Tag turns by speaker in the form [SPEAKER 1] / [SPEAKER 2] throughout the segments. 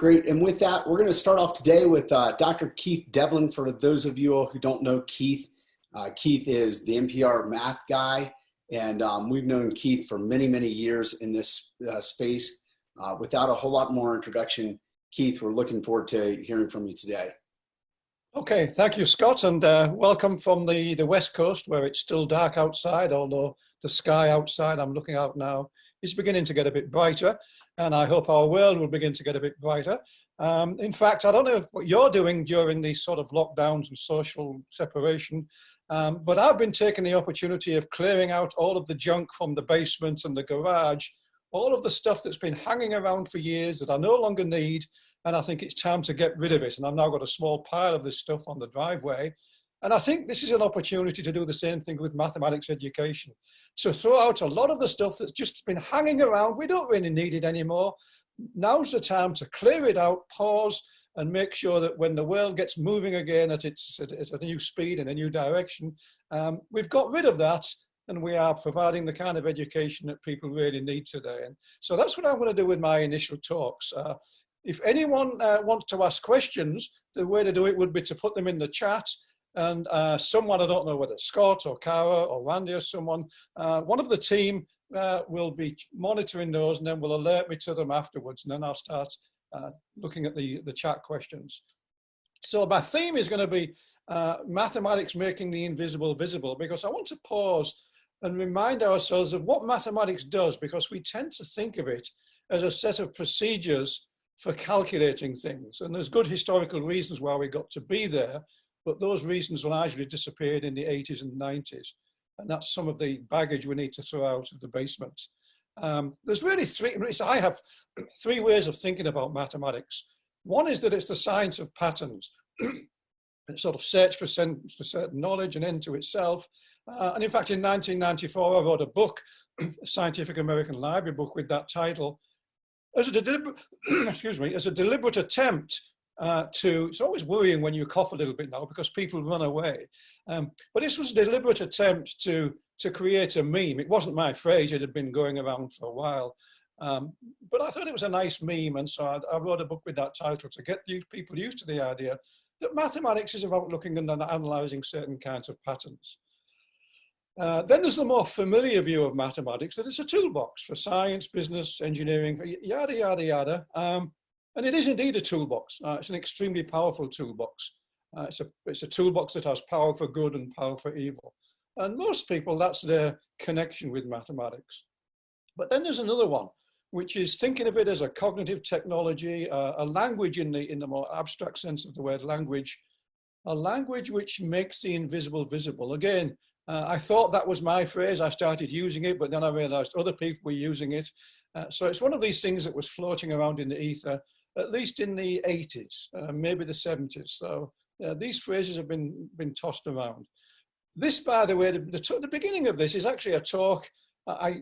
[SPEAKER 1] Great. And with that, we're going to start off today with Dr. Keith Devlin. For those of you who don't know Keith, Keith is the NPR math guy, and we've known Keith for many, many years in this space. Without a whole lot more introduction, Keith, we're looking forward to hearing from you today.
[SPEAKER 2] Okay, thank you, Scott, and welcome from the West Coast, where it's still dark outside, although the sky outside, I'm looking out now, is beginning to get a bit brighter, and I hope our world will begin to get a bit brighter. In fact, I don't know what you're doing during these sort of lockdowns and social separation, but I've been taking the opportunity of clearing out all of the junk from the basement and the garage, all of the stuff that's been hanging around for years that I no longer need, and I think it's time to get rid of it. And I've now got a small pile of this stuff on the driveway. And I think this is an opportunity to do the same thing with mathematics education. To throw out a lot of the stuff that's just been hanging around, we don't really need it anymore. Now's the time to clear it out, pause, and make sure that when the world gets moving again at a new speed and a new direction, we've got rid of that, and we are providing the kind of education that people really need today. And so that's what I'm going to do with my initial talks. If anyone wants to ask questions, the way to do it would be to put them in the chat, and someone, I don't know whether Scott or Cara or Randy or someone, one of the team will be monitoring those, and then will alert me to them afterwards, and then I'll start looking at the chat questions. So my theme is going to be mathematics making the invisible visible, because I want to pause and remind ourselves of what mathematics does, because we tend to think of it as a set of procedures for calculating things. And there's good historical reasons why we got to be there, but those reasons largely disappeared in the 80s and 90s. And that's some of the baggage we need to throw out of the basement. There's really I have three ways of thinking about mathematics. One is that it's the science of patterns. It's sort of search for certain knowledge and end to itself. And in fact, in 1994, I wrote a book, a Scientific American Library book with that title, as a deliberate attempt it's always worrying when you cough a little bit now because people run away. But this was a deliberate attempt to create a meme. It wasn't my phrase, it had been going around for a while. But I thought it was a nice meme, and so I wrote a book with that title to get people used to the idea that mathematics is about looking and analyzing certain kinds of patterns. Then there's the more familiar view of mathematics, that it's a toolbox for science, business, engineering, yada, yada, yada. And it is indeed a toolbox. It's an extremely powerful toolbox. It's a toolbox that has power for good and power for evil. And most people, that's their connection with mathematics. But then there's another one, which is thinking of it as a cognitive technology, a language in the more abstract sense of the word language, a language which makes the invisible visible. Again, I thought that was my phrase. I started using it, but then I realized other people were using it. So it's one of these things that was floating around in the ether, at least in the 80s, maybe the 70s. So these phrases have been tossed around. This, by the way, the beginning of this is actually a talk.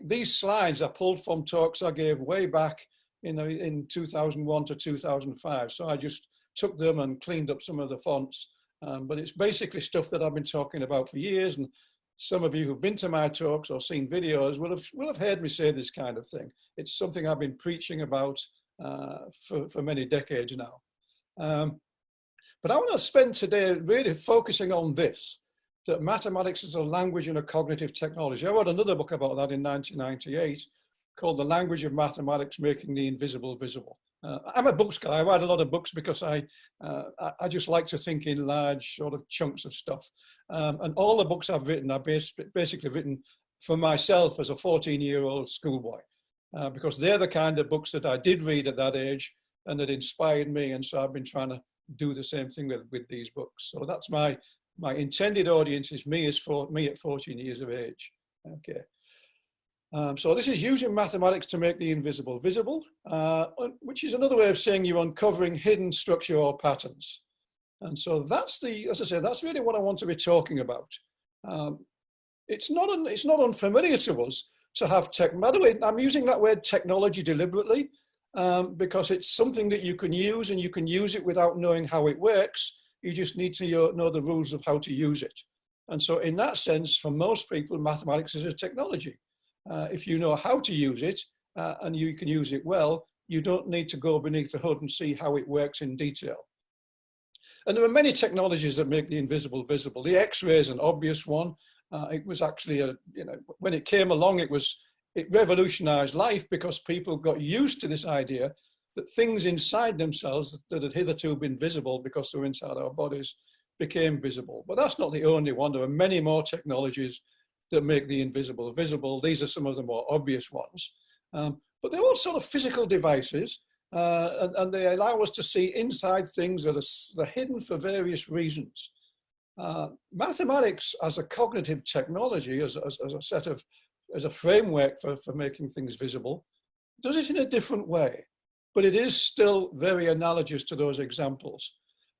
[SPEAKER 2] These slides are pulled from talks I gave way back in 2001 to 2005. So I just took them and cleaned up some of the fonts. But it's basically stuff that I've been talking about for years, and some of you who've been to my talks or seen videos will have heard me say this kind of thing. It's something I've been preaching about for many decades now. But I want to spend today really focusing on this, that mathematics is a language and a cognitive technology. I wrote another book about that in 1998 called The Language of Mathematics Making the Invisible Visible. I'm a books guy. I write a lot of books because I just like to think in large sort of chunks of stuff. And all the books I've written are basically written for myself as a 14-year-old schoolboy, because they're the kind of books that I did read at that age and that inspired me. And so I've been trying to do the same thing with these books. So that's my intended audience is me at 14 years of age. Okay. So this is using mathematics to make the invisible visible, which is another way of saying you're uncovering hidden structural patterns. And so that's as I say, that's really what I want to be talking about. It's not unfamiliar to us to have tech. By the way, I'm using that word technology deliberately because it's something that you can use, and you can use it without knowing how it works. You just need to know the rules of how to use it. And so in that sense, for most people, mathematics is a technology. If you know how to use it and you can use it well, you don't need to go beneath the hood and see how it works in detail. And there are many technologies that make the invisible visible. The X-ray is an obvious one. It was actually, when it came along, it revolutionized life because people got used to this idea that things inside themselves that had hitherto been visible because they were inside our bodies became visible. But that's not the only one. There are many more technologies that make the invisible visible. These are some of the more obvious ones. But they're all sort of physical devices, and they allow us to see inside things that are hidden for various reasons. Mathematics as a cognitive technology, as a framework for making things visible, does it in a different way, but it is still very analogous to those examples.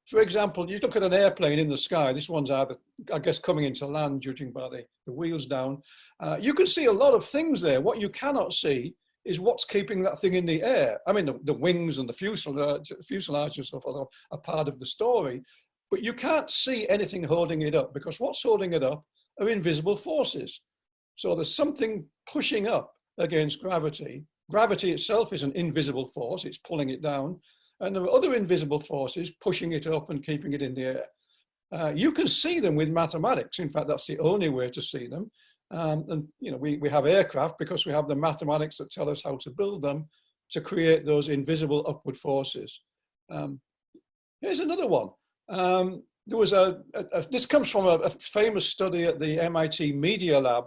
[SPEAKER 2] For example, you look at an airplane in the sky. This one's either, I guess, coming into land, judging by the wheels down. You can see a lot of things there. What you cannot see is what's keeping that thing in the air. I mean, the wings and the fuselage and stuff are part of the story, but you can't see anything holding it up because what's holding it up are invisible forces. So there's something pushing up against gravity. Gravity itself is an invisible force. It's pulling it down. And there are other invisible forces pushing it up and keeping it in the air. You can see them with mathematics. In fact, that's the only way to see them. And we have aircraft because we have the mathematics that tell us how to build them to create those invisible upward forces. Here's another one. There was this comes from a famous study at the MIT Media Lab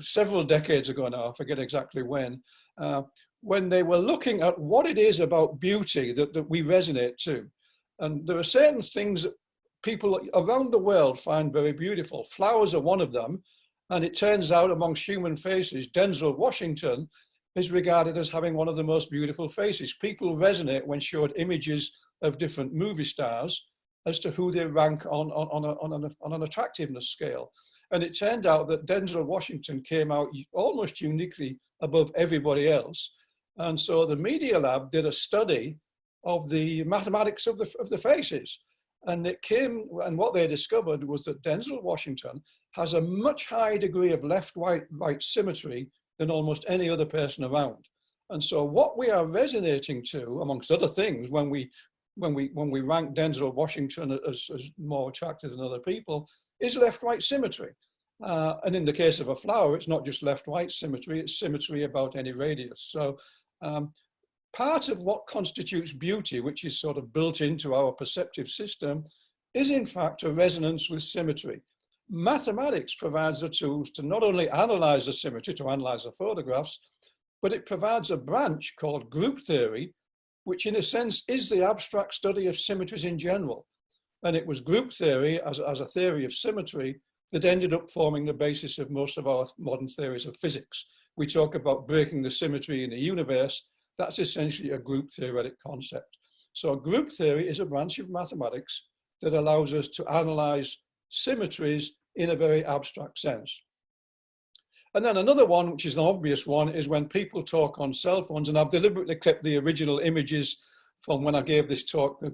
[SPEAKER 2] several decades ago now, I forget exactly when they were looking at what it is about beauty that we resonate to. And there are certain things that people around the world find very beautiful. Flowers are one of them. And it turns out amongst human faces, Denzel Washington is regarded as having one of the most beautiful faces. People resonate when showed images of different movie stars as to who they rank on an attractiveness scale. And it turned out that Denzel Washington came out almost uniquely above everybody else. And so the Media Lab did a study of the mathematics of the faces. And what they discovered was that Denzel Washington has a much higher degree of left-right symmetry than almost any other person around. And so what we are resonating to, amongst other things, when we rank Denzel Washington as more attractive than other people, is left-right symmetry. And in the case of a flower, it's not just left-right symmetry, it's symmetry about any radius. So part of what constitutes beauty, which is sort of built into our perceptive system, is in fact a resonance with symmetry. Mathematics provides the tools to not only analyze the symmetry, to analyze the photographs, but it provides a branch called group theory, which in a sense is the abstract study of symmetries in general. And it was group theory as a theory of symmetry that ended up forming the basis of most of our modern theories of physics. We talk about breaking the symmetry in the universe. That's essentially a group theoretic concept. So group theory is a branch of mathematics that allows us to analyze symmetries in a very abstract sense. And then another one, which is an obvious one, is when people talk on cell phones, and I've deliberately clipped the original images from when I gave this talk a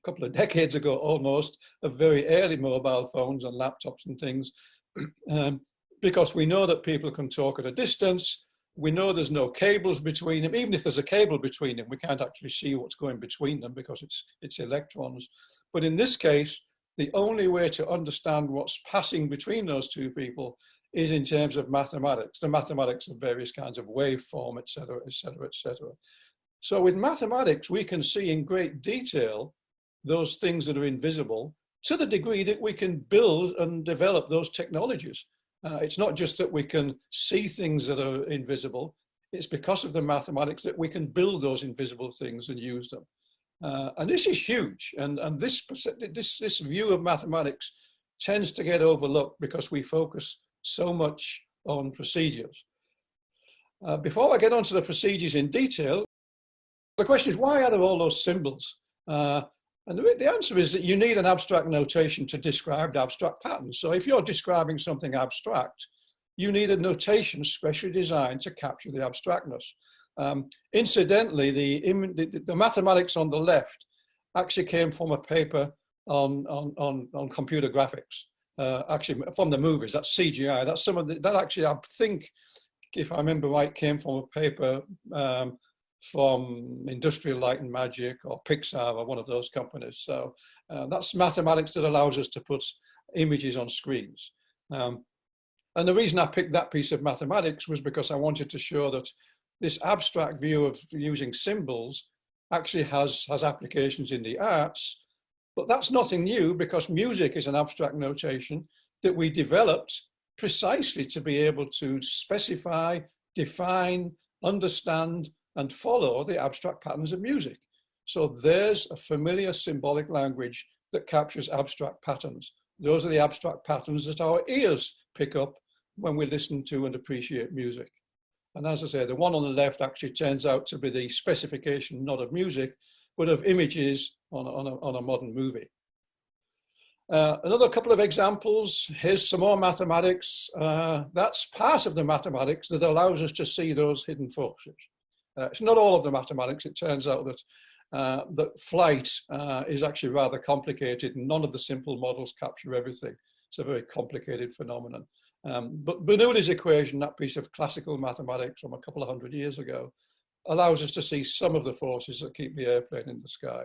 [SPEAKER 2] couple of decades ago almost, of very early mobile phones and laptops and things, because we know that people can talk at a distance. We know there's no cables between them. Even if there's a cable between them, we can't actually see what's going between them because it's electrons. But in this case, the only way to understand what's passing between those two people is in terms of mathematics, the mathematics of various kinds of waveform, et cetera, et cetera, et cetera. So with mathematics, we can see in great detail those things that are invisible to the degree that we can build and develop those technologies. It's not just that we can see things that are invisible, it's because of the mathematics that we can build those invisible things and use them. And this is huge, and this view of mathematics tends to get overlooked because we focus so much on procedures. Before I get onto the procedures in detail, the question is, why are there all those symbols? And the answer is that you need an abstract notation to describe the abstract patterns. So if you're describing something abstract, you need a notation specially designed to capture the abstractness. Incidentally, the mathematics on the left actually came from a paper on computer graphics. Actually, from the movies, that's CGI. That's that actually, I think, if I remember right, came from a paper from Industrial Light and Magic or Pixar or one of those companies. So that's mathematics that allows us to put images on screens. And the reason I picked that piece of mathematics was because I wanted to show that this abstract view of using symbols actually has applications in the arts, but that's nothing new because music is an abstract notation that we developed precisely to be able to specify, define, understand, and follow the abstract patterns of music. So there's a familiar symbolic language that captures abstract patterns. Those are the abstract patterns that our ears pick up when we listen to and appreciate music. And as I say, the one on the left actually turns out to be the specification not of music, but of images on a modern movie. Another couple of examples. Here's some more mathematics. That's part of the mathematics that allows us to see those hidden forces. It's not all of the mathematics. It turns out that that flight is actually rather complicated, and none of the simple models capture everything. It's a very complicated phenomenon. But Bernoulli's equation, that piece of classical mathematics from a couple of hundred years ago, allows us to see some of the forces that keep the airplane in the sky.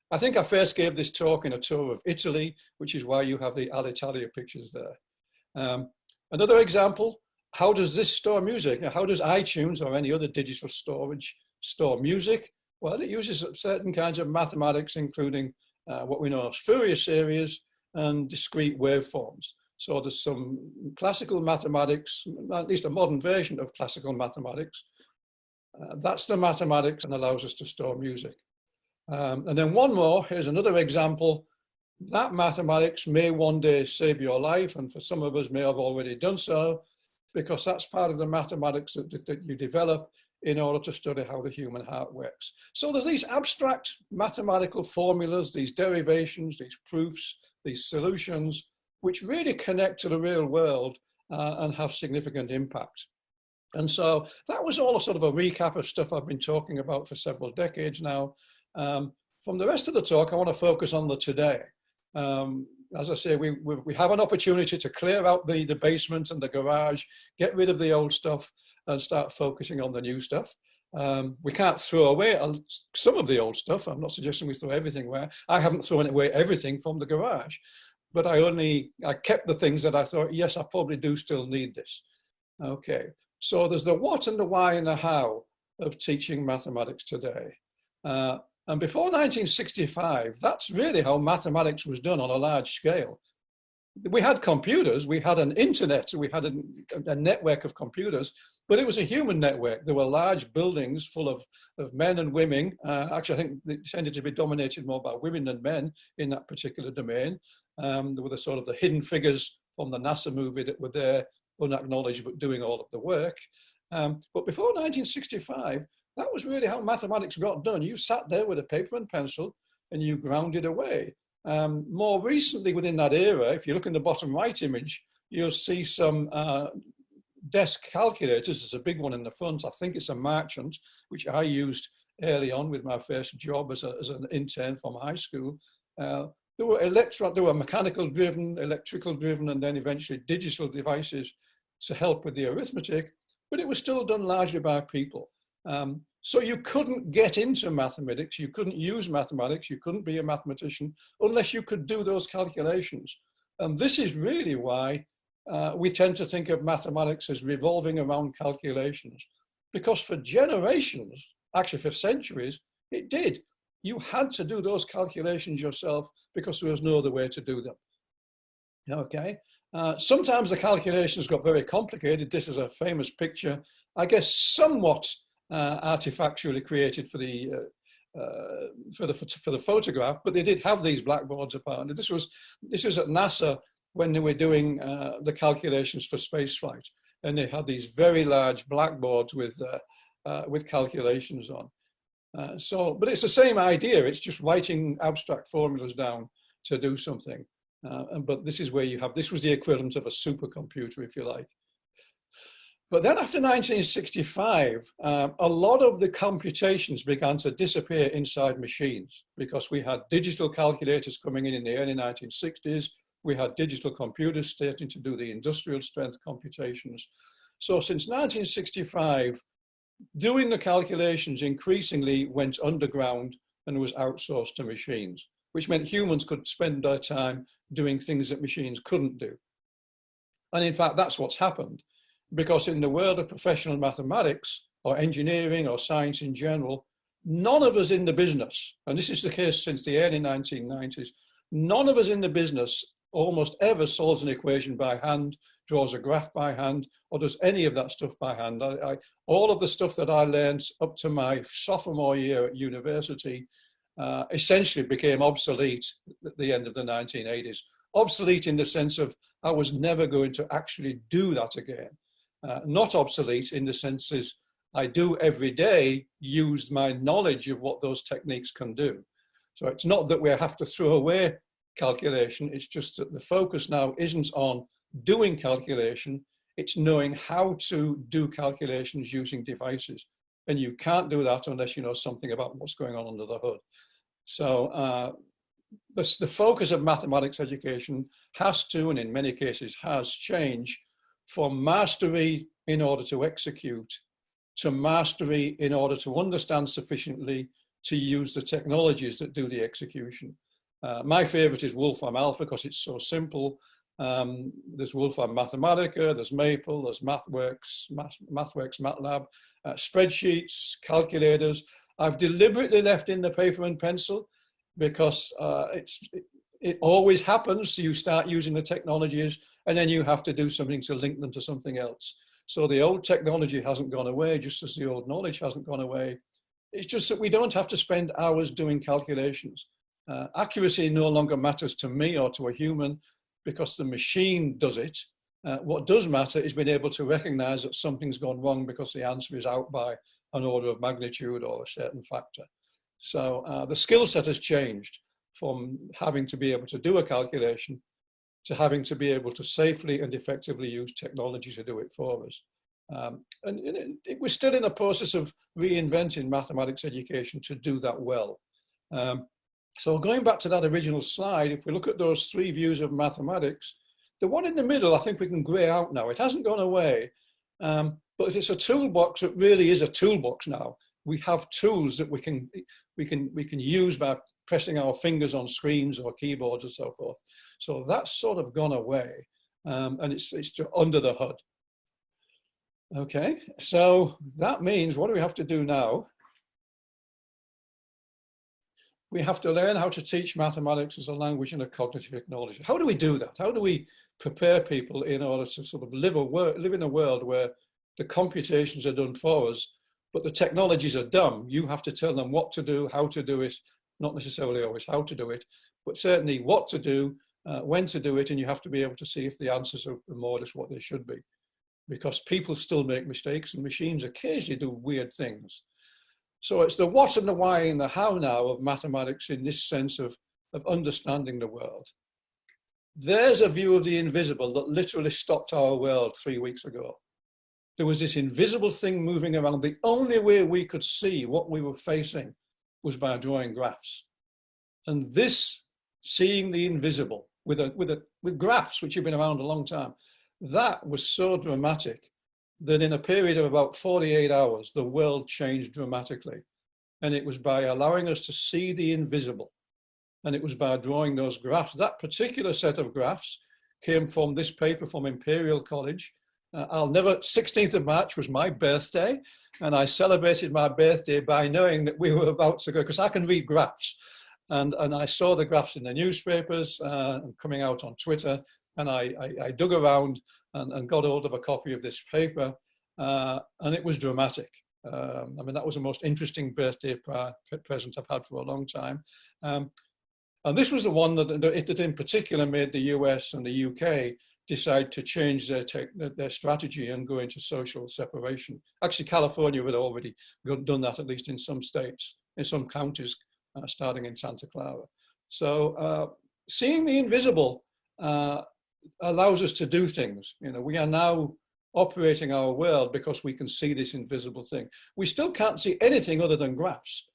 [SPEAKER 2] I think I first gave this talk in a tour of Italy, which is why you have the Alitalia pictures there. Another example, how does this store music? How does iTunes or any other digital storage store music? Well, it uses certain kinds of mathematics, including what we know as Fourier series and discrete waveforms. So there's some classical mathematics, at least a modern version of classical mathematics. That's the mathematics that allows us to store music. And then one more, here's another example. That mathematics may one day save your life, and for some of us may have already done so, because that's part of the mathematics that you develop in order to study how the human heart works. So there's these abstract mathematical formulas, these derivations, these proofs, these solutions, which really connect to the real world and have significant impact. And so that was all a sort of a recap of stuff I've been talking about for several decades now. From the rest of the talk, I want to focus on the today. As I say, we have an opportunity to clear out the basement and the garage, get rid of the old stuff and start focusing on the new stuff. We can't throw away some of the old stuff. I'm not suggesting we throw everything away. I haven't thrown away everything from the garage, but I kept the things that I thought, yes, I probably do still need this. Okay, so there's the what and the why and the how of teaching mathematics today. And before 1965, that's really how mathematics was done on a large scale. We had computers, we had an internet, we had a network of computers, but it was a human network. There were large buildings full of men and women. Actually, I think it tended to be dominated more by women than men in that particular domain. There were the sort of the hidden figures from the NASA movie that were there, unacknowledged, but doing all of the work. But before 1965, that was really how mathematics got done. You sat there with a paper and pencil and you ground it away. More recently within that era, if you look in the bottom right image, you'll see some desk calculators. There's a big one in the front. I think it's a Marchant, which I used early on with my first job as an intern from high school. There were mechanical driven, electrical driven, and then eventually digital devices to help with the arithmetic, but it was still done largely by people. So you couldn't get into mathematics, you couldn't use mathematics, you couldn't be a mathematician unless you could do those calculations. And this is really why we tend to think of mathematics as revolving around calculations. Because for generations, actually for centuries, it did. You had to do those calculations yourself because there was no other way to do them. Okay. Sometimes the calculations got very complicated. This is a famous picture, I guess somewhat artifactually created for the photograph, but they did have these blackboards apparently. This was at NASA when they were doing the calculations for spaceflight, and they had these very large blackboards with calculations on. But it's the same idea. It's just writing abstract formulas down to do something. But this is where this was the equivalent of a supercomputer, if you like. But then after 1965, a lot of the computations began to disappear inside machines because we had digital calculators coming in the early 1960s. We had digital computers starting to do the industrial strength computations. So since 1965, doing the calculations increasingly went underground and was outsourced to machines, which meant humans could spend their time doing things that machines couldn't do. And in fact, that's what's happened, because in the world of professional mathematics or engineering or science in general, none of us in the business, and this is the case since the early 1990s, none of us in the business almost ever solves an equation by hand, draws a graph by hand, or does any of that stuff by hand. All of the stuff that I learned up to my sophomore year at university essentially became obsolete at the end of the 1980s. Obsolete in the sense of I was never going to actually do that again. Not obsolete in the sense is I do every day use my knowledge of what those techniques can do. So it's not that we have to throw away calculation, it's just that the focus now isn't on doing calculation, it's knowing how to do calculations using devices. And you can't do that unless you know something about what's going on under the hood. So the focus of mathematics education has to, and in many cases has changed from mastery in order to execute to mastery in order to understand sufficiently to use the technologies that do the execution. My favorite is Wolfram Alpha because it's so simple. There's Wolfram Mathematica, there's Maple, there's MathWorks, MATLAB, spreadsheets, calculators. I've deliberately left in the paper and pencil because it always happens. So you start using the technologies and then you have to do something to link them to something else. So the old technology hasn't gone away, just as the old knowledge hasn't gone away. It's just that we don't have to spend hours doing calculations. Accuracy no longer matters to me or to a human because the machine does it. What does matter is being able to recognize that something's gone wrong because the answer is out by an order of magnitude or a certain factor. So the skill set has changed from having to be able to do a calculation to having to be able to safely and effectively use technology to do it for us. And we're still in the process of reinventing mathematics education to do that well. So going back to that original slide, if we look at those three views of mathematics, the one in the middle, I think we can grey out now. It hasn't gone away, but it's a toolbox that really is a toolbox now. We have tools that we can use by pressing our fingers on screens or keyboards and so forth. So that's sort of gone away, and it's just under the hood. Okay, so that means what do we have to do now? We have to learn how to teach mathematics as a language and a cognitive technology. How do we do that? How do we prepare people in order to sort of live in a world where the computations are done for us, but the technologies are dumb? You have to tell them what to do, how to do it, not necessarily always how to do it, but certainly what to do, when to do it, and you have to be able to see if the answers are more or less what they should be. Because people still make mistakes and machines occasionally do weird things. So it's the what and the why and the how now of mathematics in this sense of understanding the world. There's a view of the invisible that literally stopped our world 3 weeks ago. There was this invisible thing moving around. The only way we could see what we were facing was by drawing graphs. And this seeing the invisible with graphs, which have been around a long time, that was so dramatic that in a period of about 48 hours, the world changed dramatically. And it was by allowing us to see the invisible. And it was by drawing those graphs. That particular set of graphs came from this paper from Imperial College. 16th of March was my birthday. And I celebrated my birthday by knowing that we were about to go, because I can read graphs. And I saw the graphs in the newspapers coming out on Twitter. And I dug around and got hold of a copy of this paper, and it was dramatic. I mean, that was the most interesting birthday present I've had for a long time. And this was the one that in particular made the US and the UK decide to change their strategy and go into social separation. Actually, California had already done that, at least in some states, in some counties, starting in Santa Clara. So seeing the invisible allows us to do things. You know, we are now operating our world because we can see this invisible thing. We still can't see anything other than graphs.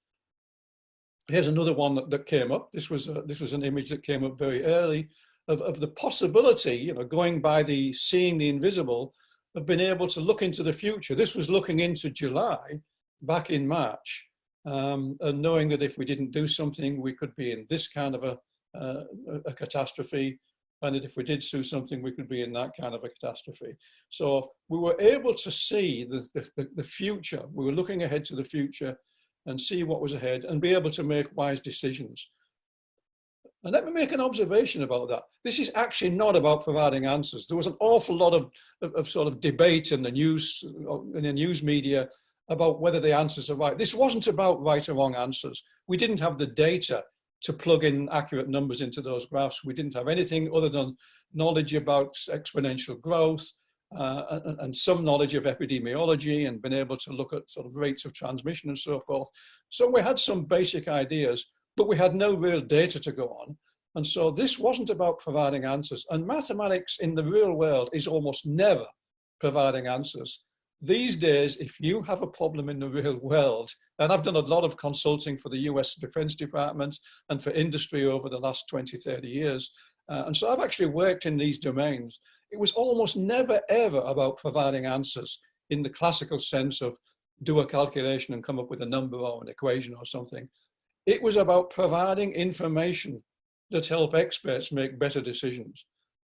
[SPEAKER 2] Here's another one that came up. This was an image that came up very early of the possibility, you know, going by seeing the invisible, have been able to look into the future. This was looking into July, back in March, and knowing that if we didn't do something, we could be in this kind of a catastrophe, and that if we did do something, we could be in that kind of a catastrophe. So we were able to see the future. We were looking ahead to the future and see what was ahead and be able to make wise decisions. And let me make an observation about that. This is actually not about providing answers. There was an awful lot of sort of debate in the news media about whether the answers are right. This wasn't about right or wrong answers. We didn't have the data to plug in accurate numbers into those graphs. We didn't have anything other than knowledge about exponential growth and some knowledge of epidemiology and been able to look at sort of rates of transmission and so forth. So we had some basic ideas, but we had no real data to go on. And so this wasn't about providing answers. And mathematics in the real world is almost never providing answers. These days, if you have a problem in the real world, and I've done a lot of consulting for the US Defense Department and for industry over the last 20, 30 years, and so I've actually worked in these domains. It was almost never, ever about providing answers in the classical sense of do a calculation and come up with a number or an equation or something. It was about providing information that help experts make better decisions.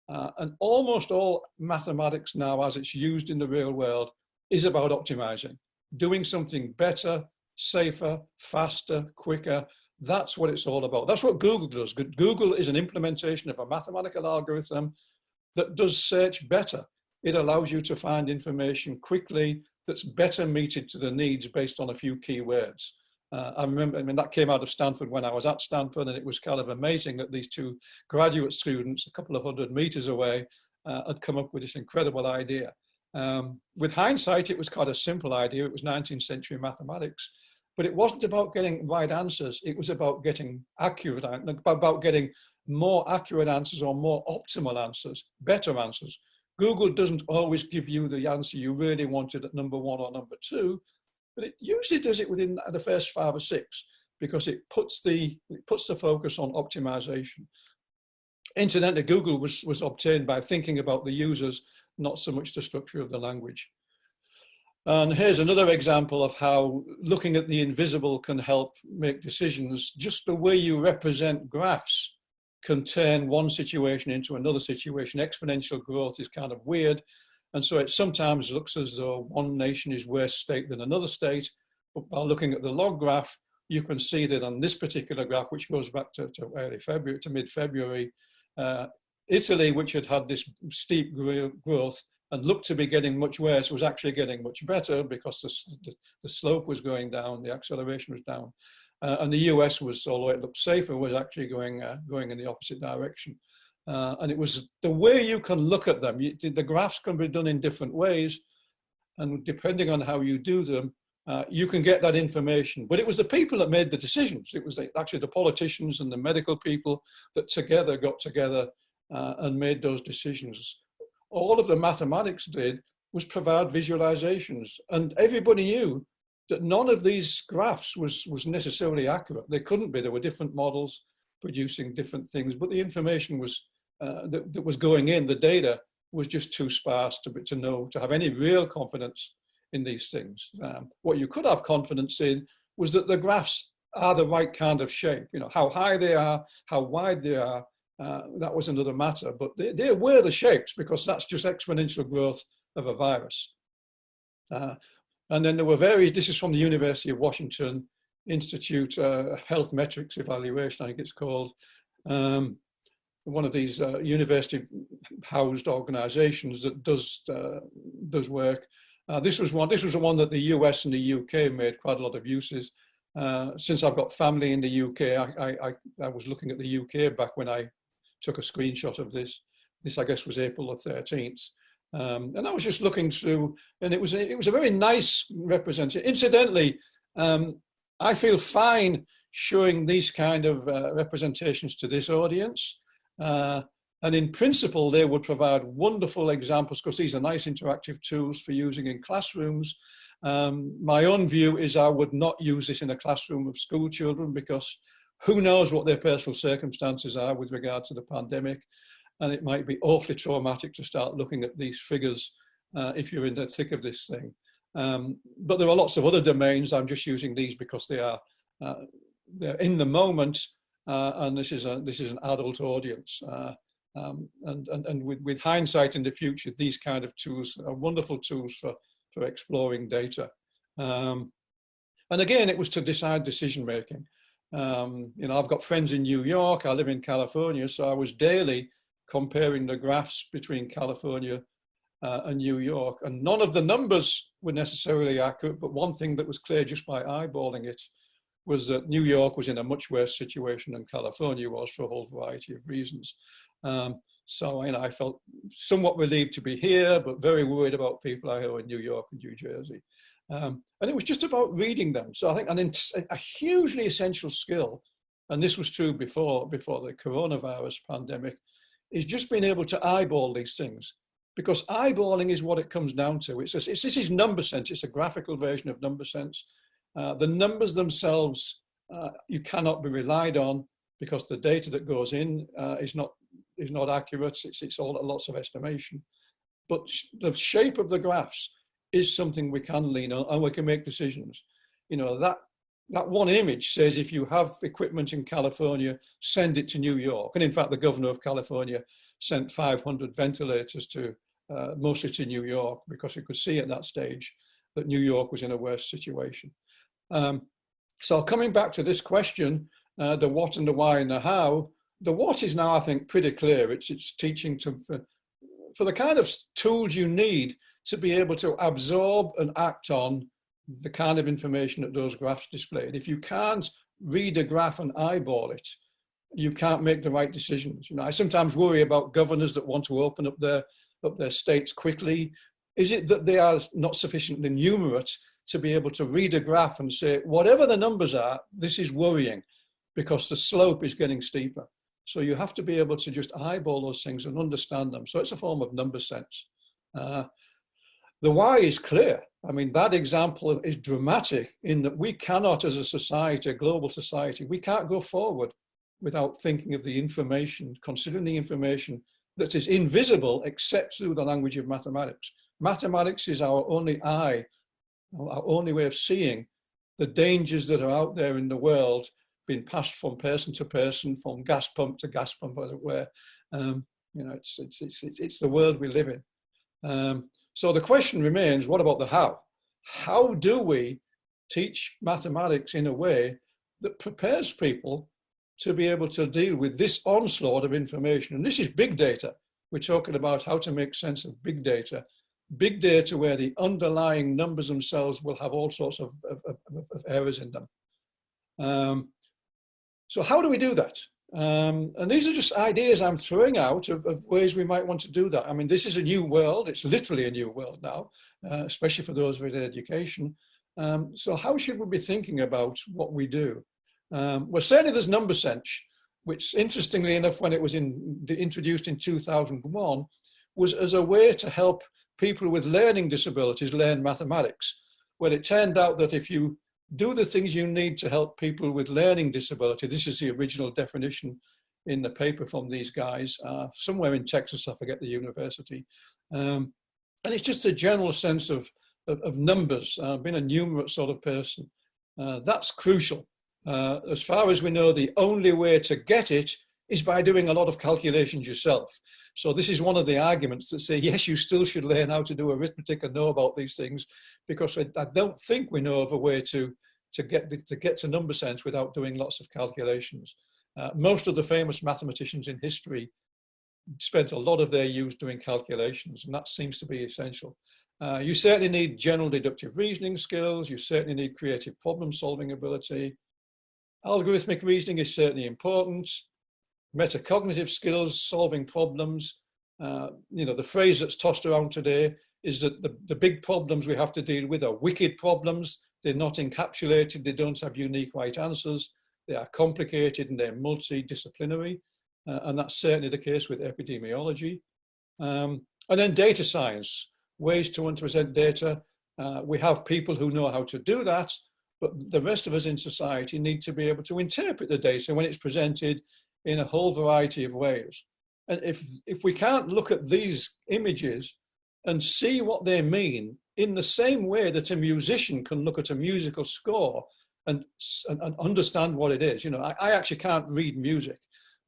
[SPEAKER 2] And almost all mathematics now, as it's used in the real world, is about optimizing, doing something better, safer, faster, quicker. That's what it's all about. That's what Google does. Google is an implementation of a mathematical algorithm that does search better. It allows you to find information quickly that's better meted to the needs based on a few keywords. I remember, that came out of Stanford when I was at Stanford, and it was kind of amazing that these two graduate students, a couple of 100 meters away, had come up with this incredible idea. With hindsight, it was quite a simple idea. It was 19th century mathematics, but it wasn't about getting right answers. It was about getting accurate, about getting more accurate answers or more optimal answers, better answers. Google doesn't always give you the answer you really wanted at number 1 or number 2, but it usually does it within the first 5 or 6 because it puts the focus on optimization. Incidentally, Google was obtained by thinking about the users, not so much the structure of the language. And here's another example of how looking at the invisible can help make decisions. Just the way you represent graphs can turn one situation into another situation. Exponential growth is kind of weird. And so it sometimes looks as though one nation is worse state than another state. But by looking at the log graph, you can see that on this particular graph, which goes back to early February, to mid-February, Italy, which had this steep growth and looked to be getting much worse, was actually getting much better because the slope was going down, the acceleration was down. And the US was, although it looked safer, was actually going in the opposite direction. And it was the way you can look at them. The graphs can be done in different ways, and depending on how you do them, you can get that information. But it was the people that made the decisions. It was actually the politicians and the medical people that got together and made those decisions. All of the mathematics did was provide visualizations, and everybody knew that none of these graphs was necessarily accurate. They couldn't be. There were different models producing different things, but the information was that was going in, the data was just too sparse to have any real confidence in these things. What you could have confidence in was that the graphs are the right kind of shape. How high they are, how wide they are, that was another matter, but they were the shapes because that's just exponential growth of a virus. And then there were this is from the University of Washington Institute Health Metrics Evaluation, I think it's called. One of these university-housed organizations that does work. This was the one that the US and the UK made quite a lot of uses. Since I've got family in the UK, I was looking at the UK back when I took a screenshot of this. This, I guess, was April the 13th. And I was just looking through, and it was a very nice representation. Incidentally, I feel fine showing these kind of representations to this audience. And in principle, they would provide wonderful examples because these are nice interactive tools for using in classrooms. My own view is I would not use this in a classroom of school children because who knows what their personal circumstances are with regard to the pandemic. And it might be awfully traumatic to start looking at these figures if you're in the thick of this thing. But there are lots of other domains. I'm just using these because they're in the moment, and this is an adult audience. And with hindsight in the future, these kind of tools are wonderful tools for exploring data. And again, it was to decide decision making. I've got friends in New York, I live in California, so I was daily comparing the graphs between California and New York, and none of the numbers were necessarily accurate, but one thing that was clear just by eyeballing it was that New York was in a much worse situation than California was for a whole variety of reasons. So I felt somewhat relieved to be here, but very worried about people I know in New York and New Jersey. And it was just about reading them. So I think a hugely essential skill, and this was true before the coronavirus pandemic, is just being able to eyeball these things. Because eyeballing is what it comes down to. This is number sense. It's a graphical version of number sense. The numbers themselves, you cannot be relied on because the data that goes in is not accurate. It's all lots of estimation. But the shape of the graphs is something we can lean on, and we can make decisions. That one image says if you have equipment in California, send it to New York. And in fact, the governor of California sent 500 ventilators mostly to New York, because he could see at that stage that New York was in a worse situation. So coming back to this question, the what and the why and the how, the what is now, I think, pretty clear. It's teaching for the kind of tools you need to be able to absorb and act on the kind of information that those graphs displayed. If you can't read a graph and eyeball it, you can't make the right decisions. I sometimes worry about governors that want to open up their states quickly. Is it that they are not sufficiently numerate to be able to read a graph and say, whatever the numbers are, this is worrying because the slope is getting steeper. So you have to be able to just eyeball those things and understand them. So it's a form of number sense. The why is clear. I mean, that example is dramatic in that we cannot, as a society, a global society, we can't go forward without thinking of the information, considering the information that is invisible except through the language of mathematics. Mathematics is our only eye, our only way of seeing the dangers that are out there in the world, being passed from person to person, from gas pump to gas pump, as it were. It's the world we live in. So the question remains, what about the how? How do we teach mathematics in a way that prepares people to be able to deal with this onslaught of information? And this is big data. We're talking about how to make sense of big data where the underlying numbers themselves will have all sorts of errors in them. So how do we do that? And these are just ideas I'm throwing out of ways we might want to do that. I mean, this is a new world. It's literally a new world now, especially for those with education. So how should we be thinking about what we do? Well, certainly there's number sense, which interestingly enough, when it was introduced in 2001, was as a way to help people with learning disabilities learn mathematics. Well, it turned out that if you do the things you need to help people with learning disability, this is the original definition in the paper from these guys, somewhere in Texas, I forget the university. And it's just a general sense of numbers, being a numerate sort of person. That's crucial. As far as we know, the only way to get it is by doing a lot of calculations yourself. So this is one of the arguments that say, yes, you still should learn how to do arithmetic and know about these things, because I don't think we know of a way to get to number sense without doing lots of calculations. Most of the famous mathematicians in history spent a lot of their youth doing calculations, and that seems to be essential. You certainly need general deductive reasoning skills. You certainly need creative problem-solving ability. Algorithmic reasoning is certainly important. Metacognitive skills, solving problems. The phrase that's tossed around today is that the big problems we have to deal with are wicked problems. They're not encapsulated. They don't have unique right answers. They are complicated and they're multidisciplinary. And that's certainly the case with epidemiology. And then data science, ways to present data. We have people who know how to do that, but the rest of us in society need to be able to interpret the data when it's presented in a whole variety of ways. And if we can't look at these images and see what they mean in the same way that a musician can look at a musical score and understand what it is. You know, I actually can't read music,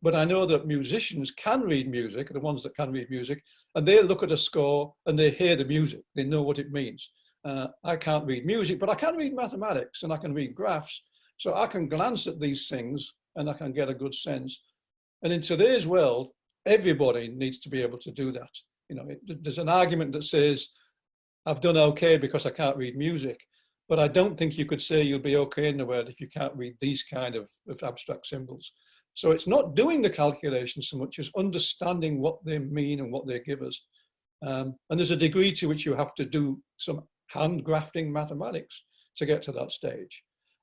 [SPEAKER 2] but I know that musicians can read music, the ones that can read music, and they look at a score and they hear the music. They know what it means. I can't read music, but I can read mathematics and I can read graphs. So I can glance at these things and I can get a good sense. And in today's world, everybody needs to be able to do that. You know, there's an argument that says, I've done okay because I can't read music, but I don't think you could say you'll be okay in the world if you can't read these kind of abstract symbols. So it's not doing the calculations so much as understanding what they mean and what they give us. And there's a degree to which you have to do some hand grafting mathematics to get to that stage.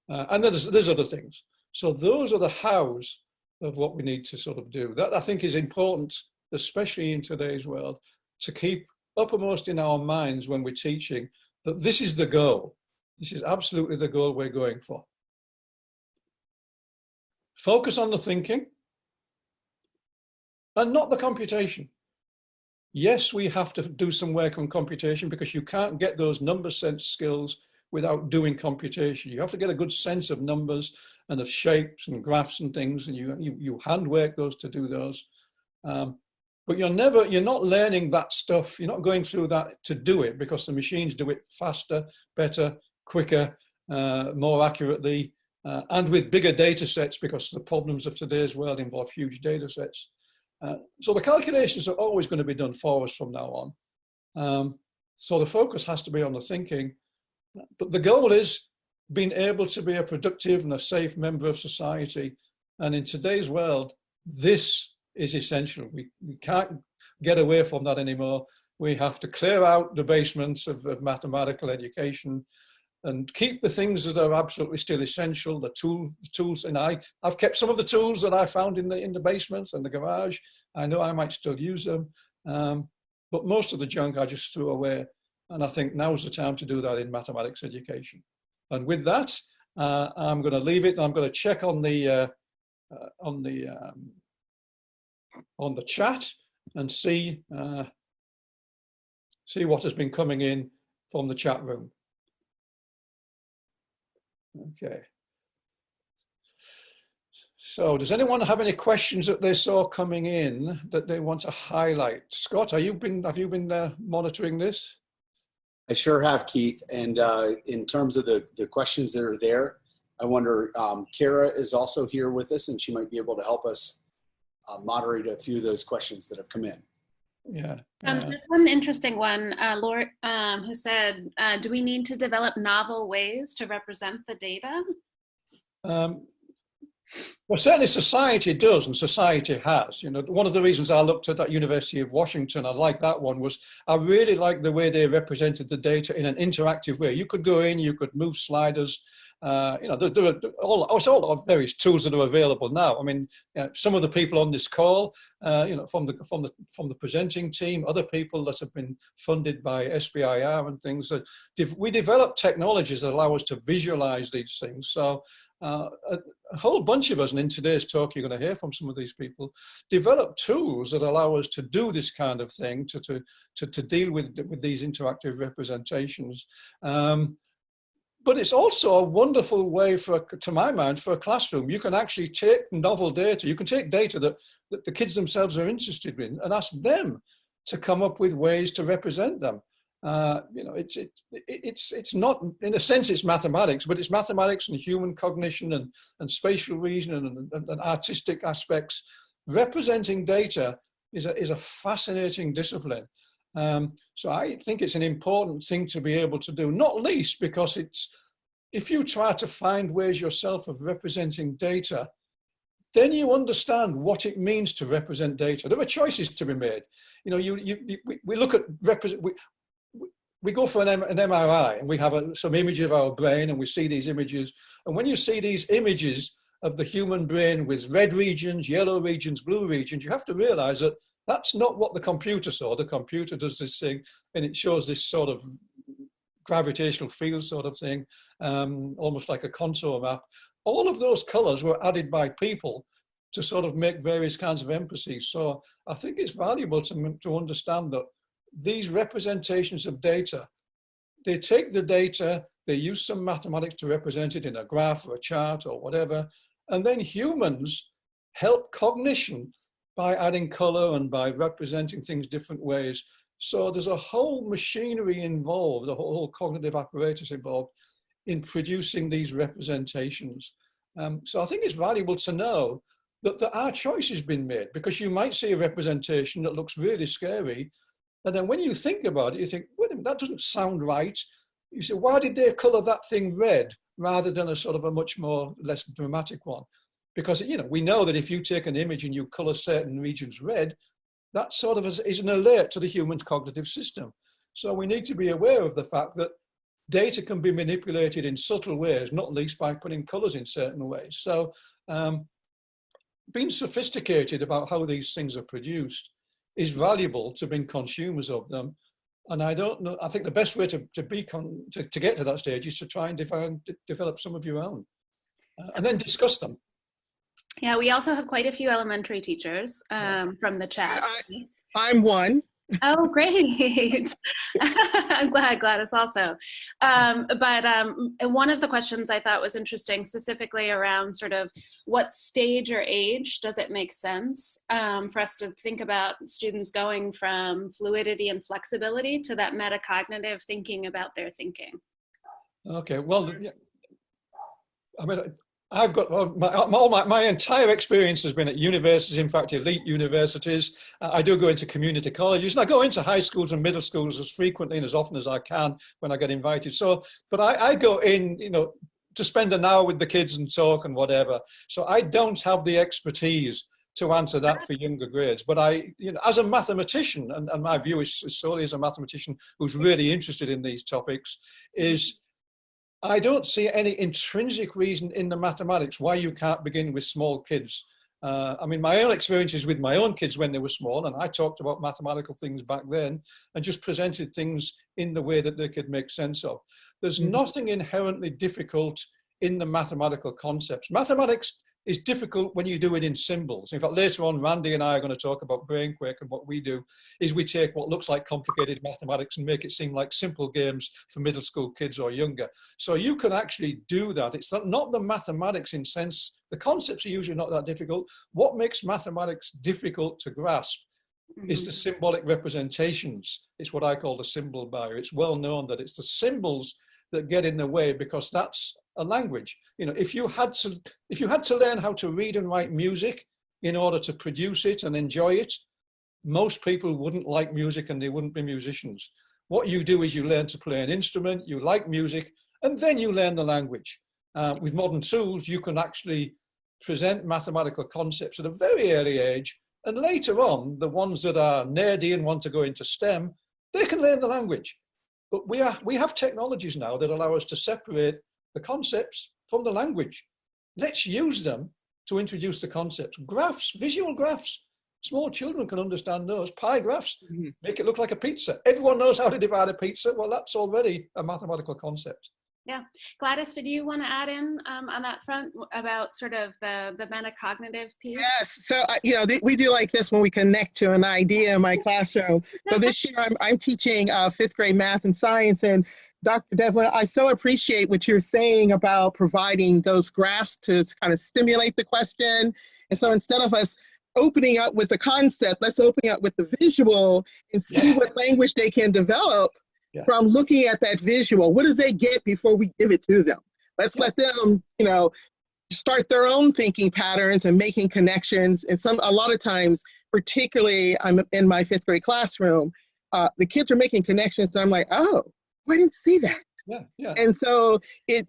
[SPEAKER 2] And there's other things. So those are the hows of what we need to sort of do. That I think is important, especially in today's world, to keep uppermost in our minds when we're teaching that this is the goal. This is absolutely the goal we're going for. Focus on the thinking and not the computation. Yes, we have to do some work on computation because you can't get those number sense skills without doing computation. You have to get a good sense of numbers and of shapes and graphs and things, and you handwork those to do those. But you're not learning that stuff. You're not going through that to do it because the machines do it faster, better, quicker, more accurately, and with bigger data sets because the problems of today's world involve huge data sets. So the calculations are always going to be done for us from now on. So the focus has to be on the thinking, but the goal is being able to be a productive and a safe member of society. And in today's world, this is essential. We can't get away from that anymore. We have to clear out the basements of mathematical education and keep the things that are absolutely still essential, the tools. And I've kept some of the tools that I found in the basements and the garage. I know I might still use them, but most of the junk I just threw away. And I think now's the time to do that in mathematics education. And with that, I'm going to leave it. I'm going to check on the chat and see what has been coming in from the chat room. Okay. So does anyone have any questions that they saw coming in that they want to highlight? Scott, have you been monitoring this?
[SPEAKER 1] I sure have, Keith. And in terms of the questions that are there, I wonder, Kara is also here with us and she might be able to help us moderate a few of those questions that have come in.
[SPEAKER 2] Yeah.
[SPEAKER 3] There's one interesting one, Laura, who said, do we need to develop novel ways to represent the data?
[SPEAKER 2] Well, certainly society does, and society has. You know, one of the reasons I looked at that University of Washington, I liked that one, was I really liked the way they represented the data in an interactive way. You could go in, you could move sliders. You know, there are all various tools that are available now. I mean, some of the people on this call, you know, from the presenting team, other people that have been funded by SBIR and things. We develop technologies that allow us to visualize these things. So a whole bunch of us, and in today's talk you're going to hear from some of these people, develop tools that allow us to do this kind of thing, to deal with these interactive representations. But it's also a wonderful way to my mind, for a classroom. You can actually take novel data. You can take data that the kids themselves are interested in and ask them to come up with ways to represent them. You know, it's not, in a sense, it's mathematics, but it's mathematics and human cognition and spatial reasoning and artistic aspects. Representing data is a fascinating discipline. So I think it's an important thing to be able to do, not least because if you try to find ways yourself of representing data, then you understand what it means to represent data. There are choices to be made. You know, we look at we go for an MRI and we have some image of our brain and we see these images. And when you see these images of the human brain with red regions, yellow regions, blue regions, you have to realize that that's not what the computer saw. The computer does this thing and it shows this sort of gravitational field sort of thing, almost like a contour map. All of those colors were added by people to sort of make various kinds of emphases. So I think it's valuable to understand that these representations of data. They take the data, they use some mathematics to represent it in a graph or a chart or whatever, and then humans help cognition by adding color and by representing things different ways. So there's a whole machinery involved, a whole cognitive apparatus involved in producing these representations. So I think it's valuable to know that our choice has been made, because you might see a representation that looks really scary, and then when you think about it, you think, wait a minute, that doesn't sound right. You say, why did they color that thing red rather than a sort of a much more less dramatic one? Because, you know, we know that if you take an image and you color certain regions red, that sort of is an alert to the human cognitive system. So we need to be aware of the fact that data can be manipulated in subtle ways, not least by putting colors in certain ways. So being sophisticated about how these things are produced is valuable to being consumers of them. And I don't know, I think the best way to get to that stage is to try and develop some of your own and then discuss them.
[SPEAKER 3] Yeah, we also have quite a few elementary teachers from the chat.
[SPEAKER 4] I'm one.
[SPEAKER 3] Oh, great. I'm glad Gladys also. But one of the questions I thought was interesting, specifically around sort of what stage or age does it make sense for us to think about students going from fluidity and flexibility to that metacognitive thinking about their thinking?
[SPEAKER 2] Okay, well, I mean, I've got my entire experience has been at universities, in fact, elite universities. I do go into community colleges, and I go into high schools and middle schools as frequently and as often as I can when I get invited. So, but I go in, you know, to spend an hour with the kids and talk and whatever. So I don't have the expertise to answer that for younger grades. But I, you know, as a mathematician, and my view is solely as a mathematician who's really interested in these topics, is I don't see any intrinsic reason in the mathematics why you can't begin with small kids. I mean, my own experiences with my own kids when they were small, and I talked about mathematical things back then and just presented things in the way that they could make sense of. There's nothing inherently difficult in the mathematical concepts. Mathematics is difficult when you do it in symbols. In fact, later on, Randy and I are going to talk about BrainQuake, and what we do is we take what looks like complicated mathematics and make it seem like simple games for middle school kids or younger. So you can actually do that. It's not the mathematics in sense, the concepts are usually not that difficult. What makes mathematics difficult to grasp is the symbolic representations. It's what I call the symbol barrier. It's well known that it's the symbols that get in the way, because that's a language. You know, if you had to learn how to read and write music in order to produce it and enjoy it, most people wouldn't like music and they wouldn't be musicians. What you do is you learn to play an instrument, you like music, and then you learn the language. With modern tools, you can actually present mathematical concepts at a very early age, and later on, the ones that are nerdy and want to go into STEM, they can learn the language. But we have technologies now that allow us to separate the concepts from the language. Let's use them to introduce the concepts. Graphs, visual graphs. Small children can understand those. Pie graphs, make it look like a pizza. Everyone knows how to divide a pizza. Well, that's already a mathematical concept.
[SPEAKER 3] Yeah. Gladys, did you want to add in on that front about sort of the metacognitive piece?
[SPEAKER 4] Yes. So, you know, we do like this when we connect to an idea in my classroom. So this year I'm teaching 5th grade math and science, and Dr. Devlin, I so appreciate what you're saying about providing those graphs to kind of stimulate the question. And so instead of us opening up with the concept, let's open up with the visual and see what language they can develop from looking at that visual. What do they get before we give it to them? Let's let them, you know, start their own thinking patterns and making connections. And a lot of times, particularly I'm in my 5th grade classroom, the kids are making connections. And I'm like, oh, I didn't see that. And so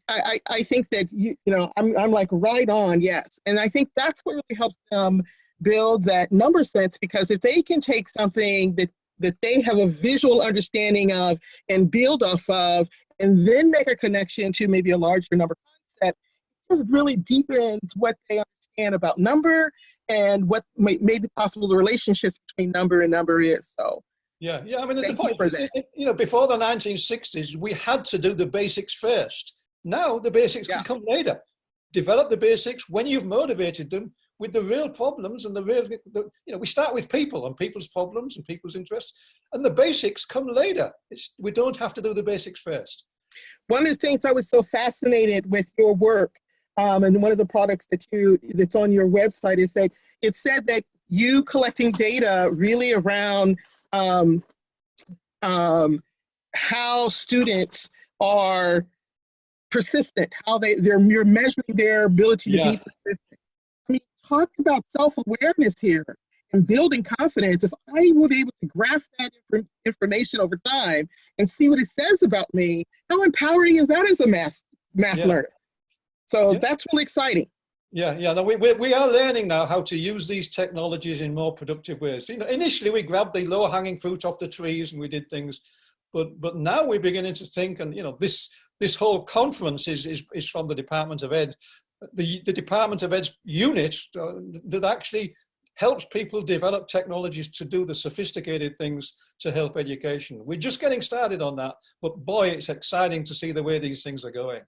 [SPEAKER 4] I think that, you know, I'm like right on, yes. And I think that's what really helps them build that number sense, because if they can take something that they have a visual understanding of and build off of, and then make a connection to maybe a larger number concept, it just really deepens what they understand about number and what may be possible the relationships between number and number is. So.
[SPEAKER 2] Yeah. I mean, the point, you know, before the 1960s, we had to do the basics first. Now the basics can come later. Develop the basics when you've motivated them. with the real problems and we start with people and people's problems and people's interests, and the basics come later. We don't have to do the basics first.
[SPEAKER 4] One of the things I was so fascinated with your work, and one of the products that's on your website, is that it said that you collecting data really around how students are persistent, you're measuring their ability to be persistent. I mean, talk about self-awareness here and building confidence. If I were able to graph that information over time and see what it says about me, how empowering is that as a math learner? So that's really exciting.
[SPEAKER 2] Yeah. No, we are learning now how to use these technologies in more productive ways. Initially we grabbed the low-hanging fruit off the trees and we did things, but now we're beginning to think, and this whole conference is from the Department of Ed, the Department of Ed's unit that actually helps people develop technologies to do the sophisticated things to help education. We're just getting started on that, but boy, it's exciting to see the way these things are going.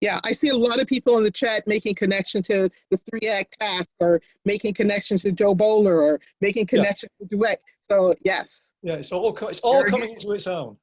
[SPEAKER 4] Yeah, I see a lot of people in the chat making connection to the 3-act task, or making connections to Joe Bowler, or making connections to Duet. So yes.
[SPEAKER 2] Yeah, it's all coming into its own.